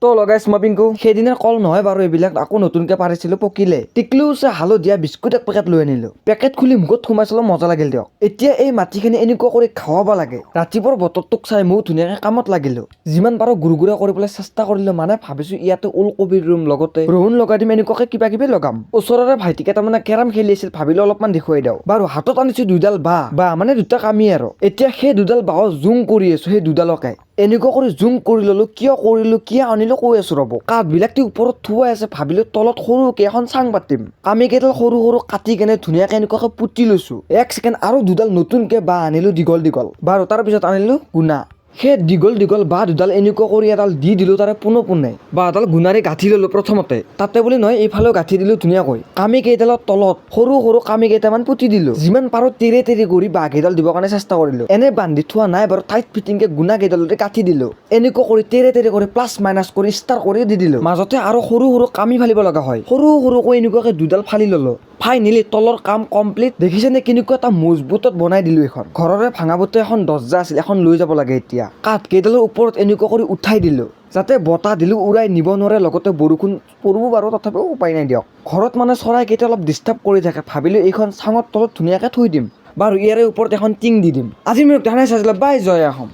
তো লগাইছ মই পিংকু সেইদিনাৰ কল নহয় বাৰু এইবিলাক আকৌ নতুনকৈ পাৰিছিলোঁ পকিলে টিকলু হালধীয়া বিস্কুট এক পেকেট লৈ আনিলোঁ পেকেট খুলি মুখত সোমাইছিলোঁ মজা লাগিল দিয়ক এতিয়া এই মাটিখিনি এনেকুৱা কৰি খাৱাব লাগে ৰাতিপুৱাৰ বতৰটোক চাই ময়ো ধুনীয়াকৈ কামত লাগিলোঁ যিমান পাৰোঁ গুৰগুৰা কৰিবলৈ চেষ্টা কৰিলোঁ মানে ভাবিছোঁ ইয়াতে ওলকবিৰ ৰুম লগতে ৰহুন লগাই দিম এনেকুৱাকৈ কিবা কিবি লগাম ওচৰৰে ভাইটিকেইটা মানে কেৰাম খেলি আছিল ভাবিলোঁ অলপমান দেখুৱাই দিওঁ বাৰু হাতত আনিছোঁ দুডাল বাঁহ মানে দুটা কামি আৰু এতিয়া সেই দুডাল বাঁহত জুম কৰি আছোঁ সেই দুডালকে এনেকুৱা কৰি জুম কৰি ল'লোঁ কিয় কৰিলোঁ কিয় আনিলোঁ কৈ আছোঁ ৰ'ব কাঠবিলাকটি ওপৰত থোৱাই আছে ভাবিলোঁ তলত সৰুকৈ এখন চাং পাতিম কামি কেইডাল সৰু সৰু কাটি কেনে ধুনীয়াকৈ এনেকুৱাকৈ পুতি লৈছোঁ এক ছেকেণ্ড আৰু দুডাল নতুনকৈ বাঁহ আনিলোঁ দীঘল দীঘল বাৰু তাৰপিছত আনিলোঁ গুণা সেই দীঘল দীঘল বাঁহ দুডাল এনেকুৱা কৰি এডাল দি দিলোঁ তাৰে পোনে বাঁহডাল গুণাৰে গাঁঠি ল'লোঁ প্ৰথমতে তাতে বুলি নহয় এইফালেও গাঁঠি দিলোঁ ধুনীয়াকৈ কামি কেইডালৰ তলত সৰু সৰু কামি কেইটামান পুতি দিলোঁ যিমান পাৰোঁ তেৰে কৰি বাঁহ কেইডাল দিবৰ কাৰণে চেষ্টা কৰিলোঁ এনে বান্ধি থোৱা নাই বাৰু টাইট ফিটিংকৈ গুণা কেইডালতে গাঁঠি দিলোঁ এনেকুৱা কৰি তেৰে কৰি প্লাছ মাইনাছ কৰি ষ্টাৰ কৰি দি দিলোঁ মাজতে আৰু সৰু সৰু কামি ফালিব লগা হয় সৰু সৰুকৈ এনেকুৱাকৈ দুডাল ফালি ল'লোঁ ফাইনেলি তলৰ কাম কমপ্লিট দেখিছেনে কেনেকুৱা এটা মজবুতত বনাই দিলোঁ এখন ঘৰৰে ভাঙাবতে এখন দৰ্জা আছিল এখন লৈ যাব লাগে এতিয়া কাঠ কেইডালৰ ওপৰত এনেকুৱা কৰি উঠাই দিলোঁ যাতে বতাহ দিলোঁ উৰাই নিব নোৱাৰে লগতে বৰষুণ পৰিব বাৰু তথাপিও উপায় নাই দিয়ক ঘৰত মানে চৰাইকেইটা অলপ ডিষ্টাৰ্ব কৰি থাকে ভাবিলোঁ এইখন চাঙৰ তলত ধুনীয়াকৈ থৈ দিম বাৰু ইয়াৰে ওপৰত এখন টিং দি দিম আজি মোক দেখা নাই চাইছিলে বাই জয় আহোম।